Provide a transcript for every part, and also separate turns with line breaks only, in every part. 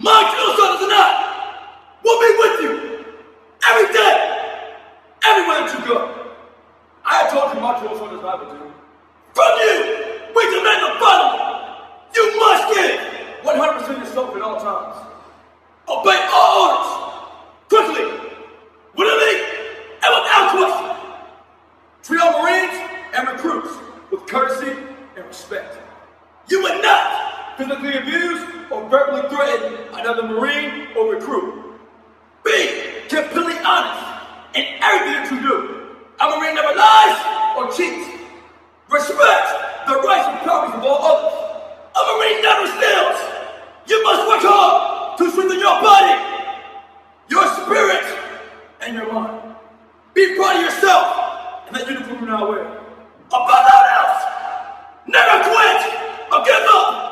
My drill sergeants and I will be with you every day, everywhere that you go. I had told you my drill sergeants and I would do. From you, we demand the following. You must give 100% yourself at all times. Obey all orders, quickly, willingly, and without question. Treat all Marines and recruits with courtesy and respect. You would not physically abuse or verbally threaten another Marine or recruit. Be completely honest in everything that you do. A Marine never lies or cheats. Respect the rights and properties of all others. A Marine never steals. You must work hard to strengthen your body, your spirit, and your mind. Be proud of yourself and that uniform you now wear. Above all else, never quit or give up.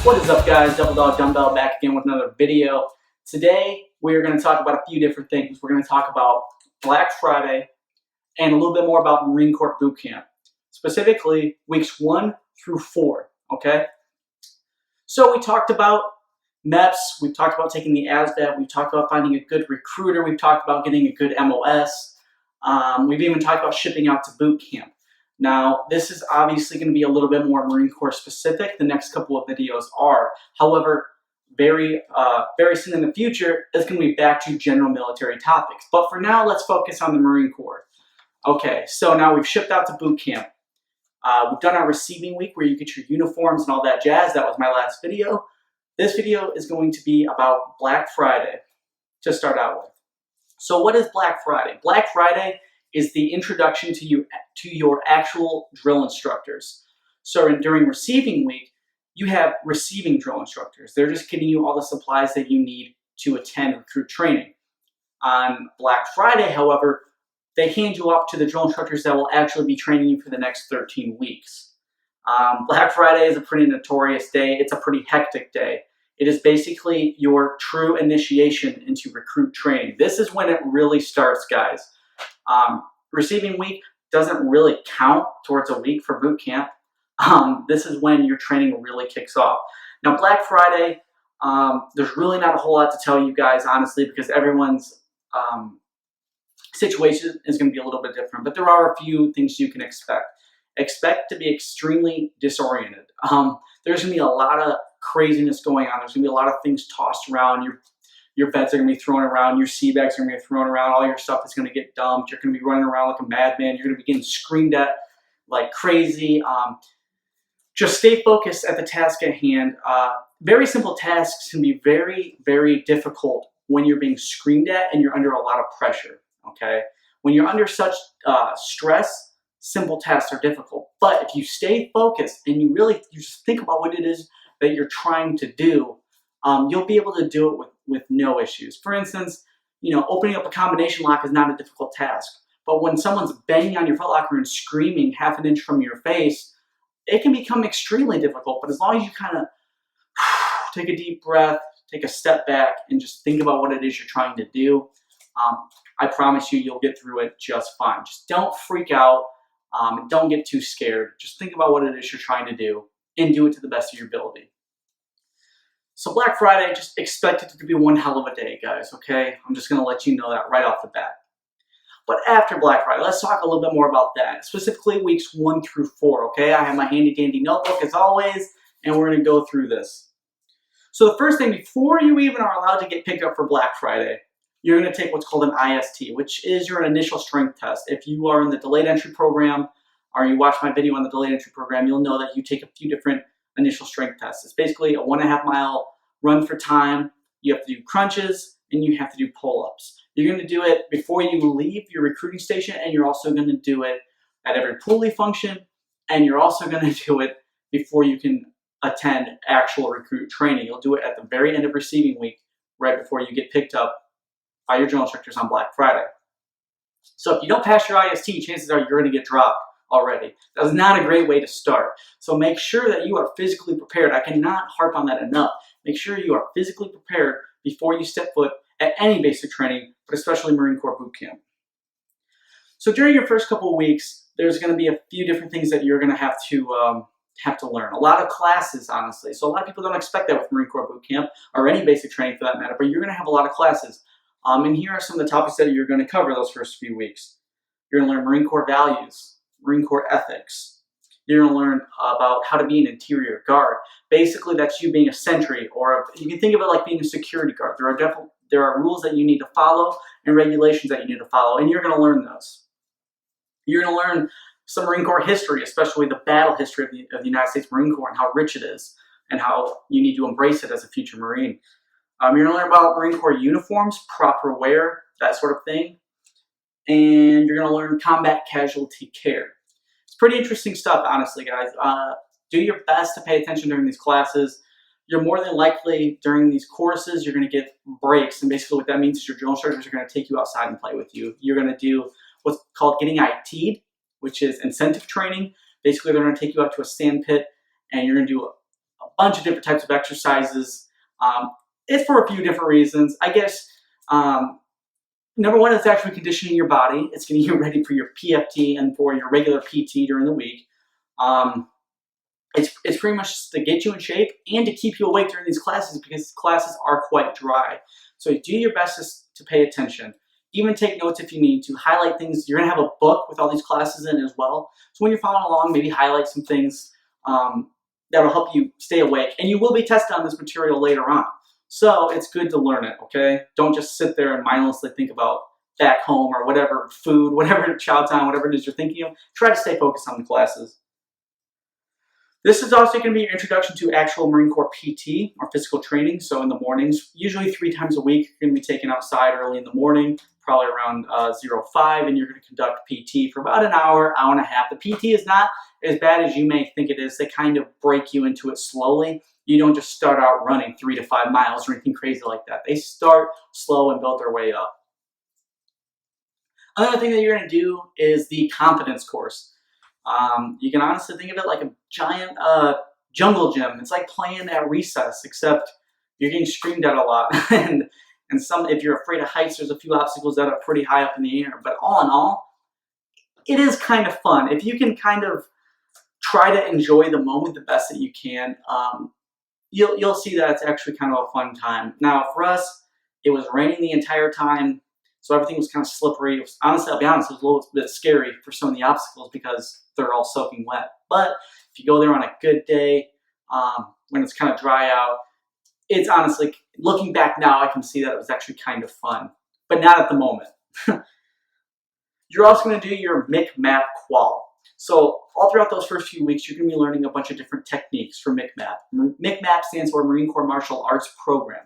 What is up, guys? Double Dog Dumbbell back again with another video. Today we're going to talk about a few different things. We're going to talk about Black Friday and a little bit more about Marine Corps Boot Camp, specifically weeks 1 through 4. Okay, so we talked about MEPS, we've talked about taking the ASVAB, we've talked about finding a good recruiter, we've talked about getting a good MOS, we've even talked about shipping out to boot camp. Now, this is obviously going to be a little bit more Marine Corps specific. The next couple of videos are. However, very soon in the future, it's going to be back to general military topics. But for now, let's focus on the Marine Corps. Okay, so now we've shipped out to boot camp. We've done our receiving week where you get your uniforms and all that jazz. That was my last video. This video is going to be about Black Friday to start out with. So what is Black Friday? Black Friday is the introduction to your actual drill instructors. So during receiving week, you have receiving drill instructors. They're just getting you all the supplies that you need to attend recruit training. On Black Friday, however, they hand you off to the drill instructors that will actually be training you for the next 13 weeks. Black Friday is a pretty notorious day. It's a pretty hectic day. It is basically your true initiation into recruit training. This is when it really starts, guys. Receiving week doesn't really count towards a week for boot camp. This is when your training really kicks off. Now, Black Friday, there's really not a whole lot to tell you guys, honestly, because everyone's situation is going to be a little bit different. But there are a few things you can expect. Expect to be extremely disoriented. There's going to be a lot of craziness going on. There's going to be a lot of things tossed around. Your beds are going to be thrown around. Your sea bags are going to be thrown around. All your stuff is going to get dumped. You're going to be running around like a madman. You're going to be getting screamed at like crazy. Just stay focused at the task at hand. Very simple tasks can be very, very difficult when you're being screamed at and you're under a lot of pressure. Okay, when you're under such stress, simple tasks are difficult. But if you stay focused and you just think about what it is that you're trying to do, you'll be able to do it with no issues. For instance, opening up a combination lock is not a difficult task. But when someone's banging on your footlocker and screaming half an inch from your face, it can become extremely difficult. But as long as you kind of take a deep breath, take a step back, and just think about what it is you're trying to do, I promise you'll get through it just fine. Just don't freak out. Don't get too scared. Just think about what it is you're trying to do and do it to the best of your ability. So Black Friday, just expect it to be one hell of a day, guys, okay? I'm just going to let you know that right off the bat. But after Black Friday, let's talk a little bit more about that, specifically weeks 1 through 4, okay? I have my handy-dandy notebook as always, and we're going to go through this. So the first thing, before you even are allowed to get picked up for Black Friday, you're going to take what's called an IST, which is your initial strength test. If you are in the delayed entry program, or you watch my video on the delayed entry program, you'll know that you take a few different initial strength tests. It's basically a 1.5 mile run for time. You have to do crunches and you have to do pull-ups. You're going to do it before you leave your recruiting station, and you're also going to do it at every pulley function, and you're also going to do it before you can attend actual recruit training. You'll do it at the very end of receiving week, right before you get picked up by your drill instructors on Black Friday. So if you don't pass your IST, chances are you're going to get dropped already. That's not a great way to start. So make sure that you are physically prepared. I cannot harp on that enough. Make sure you are physically prepared before you step foot at any basic training, but especially Marine Corps boot camp. So during your first couple of weeks, there's going to be a few different things that you're going to have to learn. A lot of classes, honestly. So a lot of people don't expect that with Marine Corps boot camp or any basic training for that matter, but you're going to have a lot of classes. And here are some of the topics that you're going to cover those first few weeks. You're going to learn Marine Corps values, Marine Corps ethics. You're going to learn about how to be an interior guard. Basically, that's you being a sentry, or you can think of it like being a security guard. There are rules that you need to follow and regulations that you need to follow, and you're going to learn those. You're going to learn some Marine Corps history, especially the battle history of the United States Marine Corps and how rich it is and how you need to embrace it as a future Marine. You're going to learn about Marine Corps uniforms, proper wear, that sort of thing. And you're going to learn combat casualty care. It's pretty interesting stuff, honestly, guys. Do your best to pay attention during these classes. You're more than likely, during these courses, you're going to get breaks. And basically what that means is your drill instructors are going to take you outside and play with you. You're going to do what's called getting IT'd, which is incentive training. Basically, they're going to take you out to a sand pit, and you're going to do a bunch of different types of exercises. It's for a few different reasons. I guess, number one, it's actually conditioning your body. It's getting you ready for your PFT and for your regular PT during the week. It's pretty much to get you in shape and to keep you awake during these classes, because classes are quite dry. So do your best to pay attention. Even take notes if you need to. Highlight things. You're going to have a book with all these classes in as well. So when you're following along, maybe highlight some things that'll help you stay awake. And you will be tested on this material later on. So it's good to learn it, okay? Don't just sit there and mindlessly think about back home or whatever food, whatever chow time, whatever it is you're thinking of. Try to stay focused on the classes. This is also going to be your introduction to actual Marine Corps PT, or physical training. So in the mornings, usually 3 times a week, you're going to be taken outside early in the morning, probably around 05, and you're going to conduct PT for about an hour, hour and a half. The PT is not as bad as you may think it is. They kind of break you into it slowly. You don't just start out running 3 to 5 miles or anything crazy like that. They start slow and build their way up. Another thing that you're going to do is the confidence course. You can honestly think of it like a giant jungle gym. It's like playing at recess, except you're getting screamed at a lot. and if you're afraid of heights, there's a few obstacles that are pretty high up in the air. But all in all, it is kind of fun. If you can kind of try to enjoy the moment the best that you can, you'll see that it's actually kind of a fun time. Now, for us, it was raining the entire time, so everything was kind of slippery. It was, honestly, I'll be honest, it was a little bit scary for some of the obstacles because they're all soaking wet. But if you go there on a good day, when it's kind of dry out, it's honestly, looking back now, I can see that it was actually kind of fun, but not at the moment. You're also going to do your MIC-MAP qual. So all throughout those first few weeks, you're going to be learning a bunch of different techniques for MIC-MAP. MIC-MAP stands for Marine Corps Martial Arts Program.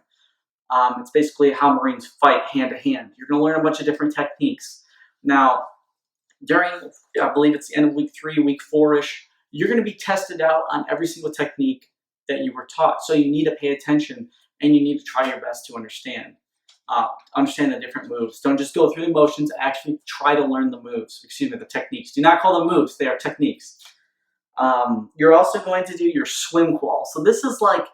It's basically how Marines fight hand to hand. You're going to learn a bunch of different techniques. Now, during, I believe it's the end of week 3, week 4-ish, you're going to be tested out on every single technique that you were taught. So you need to pay attention and you need to try your best to understand the different moves. Don't just go through the motions, actually try to learn the moves. Excuse me, the techniques. Do not call them moves, they are techniques. You're also going to do your swim qual. So this is like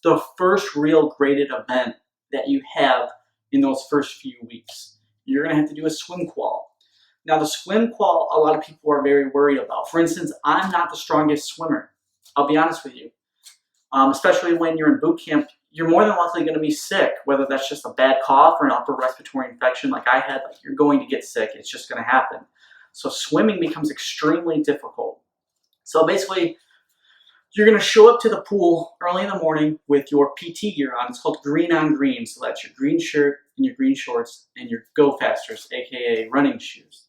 the first real graded event that you have in those first few weeks. You're going to have to do a swim qual. Now the swim qual, a lot of people are very worried about. For instance, I'm not the strongest swimmer. I'll be honest with you. Especially when you're in boot camp, you're more than likely going to be sick, whether that's just a bad cough or an upper respiratory infection like I had. Like, you're going to get sick. It's just going to happen. So swimming becomes extremely difficult. So basically, you're going to show up to the pool early in the morning with your PT gear on. It's called green on green. So that's your green shirt and your green shorts and your go fasters, aka running shoes.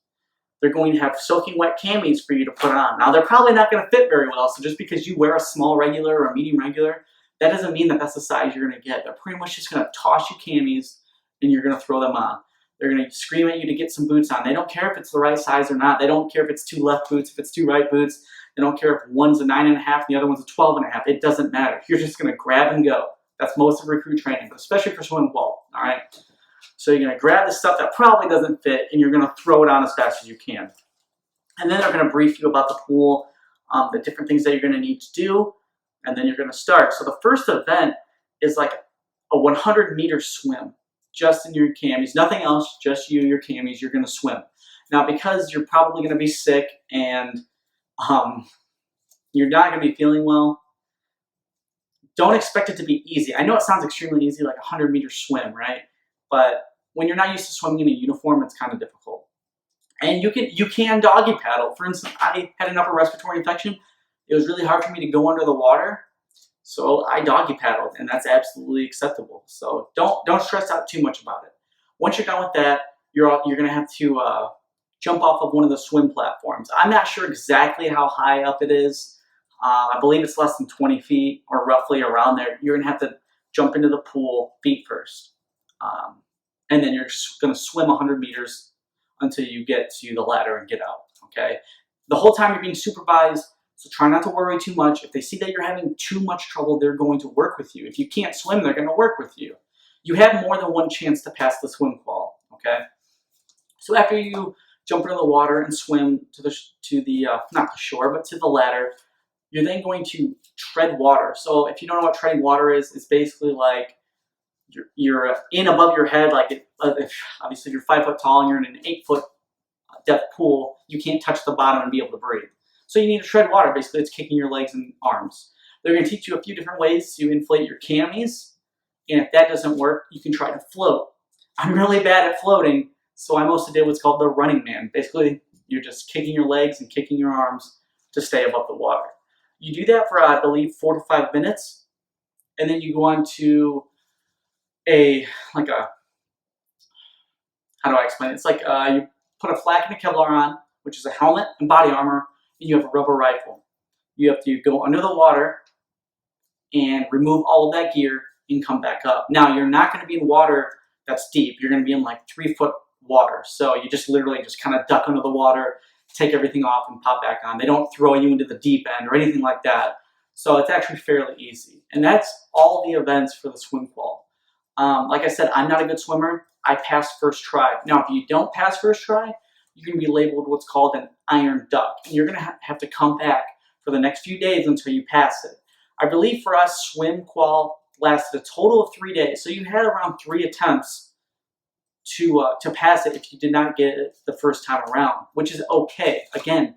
They're going to have soaking wet camis for you to put on. Now, they're probably not going to fit very well. So just because you wear a small regular or a medium regular, that doesn't mean that that's the size you're going to get. They're pretty much just going to toss you camis and you're going to throw them on. They're going to scream at you to get some boots on. They don't care if it's the right size or not. They don't care if it's 2 left boots, if it's 2 right boots. They don't care if one's a 9.5 and the other one's a 12.5. It doesn't matter. You're just going to grab and go. That's most of recruit training, but especially for swim qual, all right? So you're going to grab the stuff that probably doesn't fit and you're going to throw it on as fast as you can. And then they're going to brief you about the pool, the different things that you're going to need to do, and then you're going to start. So the first event is like a 100-meter swim, just in your camis. Nothing else, just you, your camis. You're going to swim. Now, because you're probably going to be sick and you're not going to be feeling well, don't expect it to be easy. I know it sounds extremely easy, like a 100-meter swim, right? But when you're not used to swimming in a uniform, it's kind of difficult. And you can doggy paddle. For instance, I had an upper respiratory infection. It was really hard for me to go under the water, so I doggy paddled, and that's absolutely acceptable. So don't stress out too much about it. Once you're done with that, you're going to have to jump off of one of the swim platforms. I'm not sure exactly how high up it is. I believe it's less than 20 feet or roughly around there. You're going to have to jump into the pool feet first. And then you're going to swim 100 meters until you get to the ladder and get out, okay? The whole time you're being supervised, so try not to worry too much. If they see that you're having too much trouble, they're going to work with you. If you can't swim, they're going to work with you. You have more than one chance to pass the swim qual, okay? So after you jump into the water and swim to the not the shore, but to the ladder, you're then going to tread water. So if you don't know what treading water is, it's basically like you're in above your head. Like obviously if you're 5 foot tall and you're in an 8 foot depth pool, you can't touch the bottom and be able to breathe. So you need to tread water. Basically, it's kicking your legs and arms. They're going to teach you a few different ways to inflate your camis. And if that doesn't work, you can try to float. I'm really bad at floating, so I mostly did what's called the running man. Basically, you're just kicking your legs and kicking your arms to stay above the water. You do that for, I believe, 4 to 5 minutes, and then you go on to how do I explain it? It's like you put a flak and a Kevlar on, which is a helmet and body armor, and you have a rubber rifle. You have to go under the water and remove all of that gear and come back up. Now, you're not going to be in water that's deep. You're going to be in like 3 foot water. So you just literally just kind of duck under the water, take everything off and pop back on. They don't throw you into the deep end or anything like that. So it's actually fairly easy. And that's all the events for the swim qual. Like I said, I'm not a good swimmer. I passed first try. Now, if you don't pass first try, you're going to be labeled what's called an iron duck. And you're going to have to come back for the next few days until you pass it. I believe for us, swim qual lasted a total of 3 days. So you had around 3 attempts to pass it if you did not get it the first time around, which is okay. Again,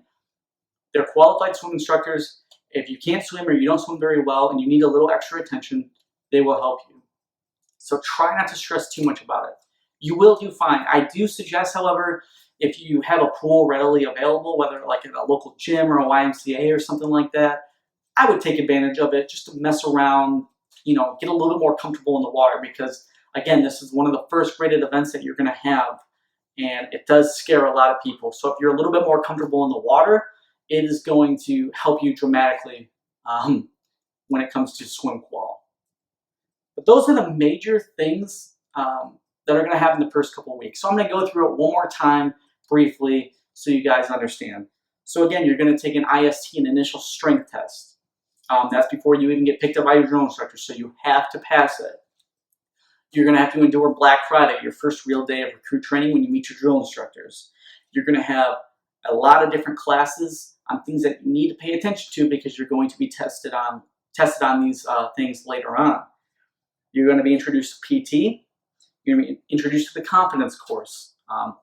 they're qualified swim instructors. If you can't swim or you don't swim very well and you need a little extra attention, they will help you. So try not to stress too much about it. You will do fine. I do suggest, however, if you have a pool readily available, whether like at a local gym or a YMCA or something like that, I would take advantage of it just to mess around, get a little bit more comfortable in the water because, again, this is one of the first graded events that you're going to have, and it does scare a lot of people. So if you're a little bit more comfortable in the water, it is going to help you dramatically when it comes to swim qual. But those are the major things that are going to happen the first couple of weeks. So I'm going to go through it one more time briefly so you guys understand. So again, you're going to take an IST, an initial strength test. That's before you even get picked up by your drill instructor, so you have to pass it. You're going to have to endure Black Friday, your first real day of recruit training when you meet your drill instructors. You're going to have a lot of different classes on things that you need to pay attention to because you're going to be tested on these things later on. You're going to be introduced to PT. You're going to be introduced to the confidence course.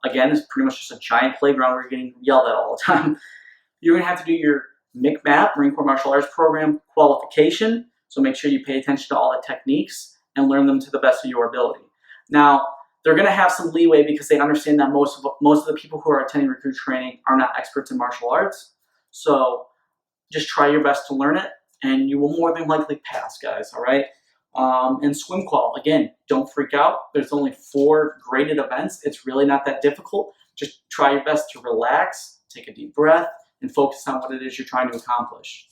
Again, it's pretty much just a giant playground where you're getting yelled at all the time. You're going to have to do your MCMAP, Marine Corps Martial Arts Program qualification. So make sure you pay attention to all the techniques and learn them to the best of your ability. Now, they're going to have some leeway because they understand that most of the people who are attending recruit training are not experts in martial arts. So just try your best to learn it, and you will more than likely pass, guys, all right? And swim qual, again, don't freak out. There's only 4 graded events. It's really not that difficult. Just try your best to relax, take a deep breath, and focus on what it is you're trying to accomplish.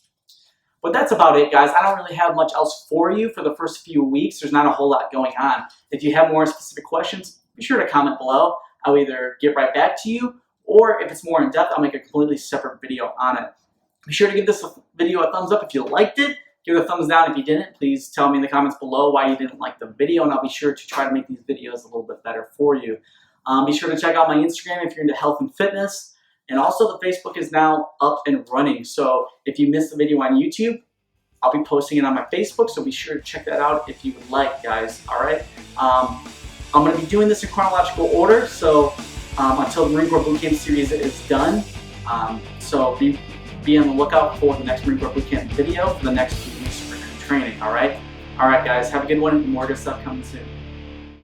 But that's about it, guys. I don't really have much else for you for the first few weeks. There's not a whole lot going on. If you have more specific questions, be sure to comment below. I'll either get right back to you, or if it's more in depth, I'll make a completely separate video on it. Be sure to give this video a thumbs up if you liked it. Give it a thumbs down if you didn't. Please tell me in the comments below why you didn't like the video, and I'll be sure to try to make these videos a little bit better for you. Be sure to check out my Instagram if you're into health and fitness. And also the Facebook is now up and running. So if you missed the video on YouTube, I'll be posting it on my Facebook. So be sure to check that out if you would like, guys. All right. I'm going to be doing this in chronological order. So until the Marine Corps Bootcamp series is done. So be on the lookout for the next Marine Corps Bootcamp video for the next few weeks of recruit training. All right, guys, have a good one. More good stuff coming soon.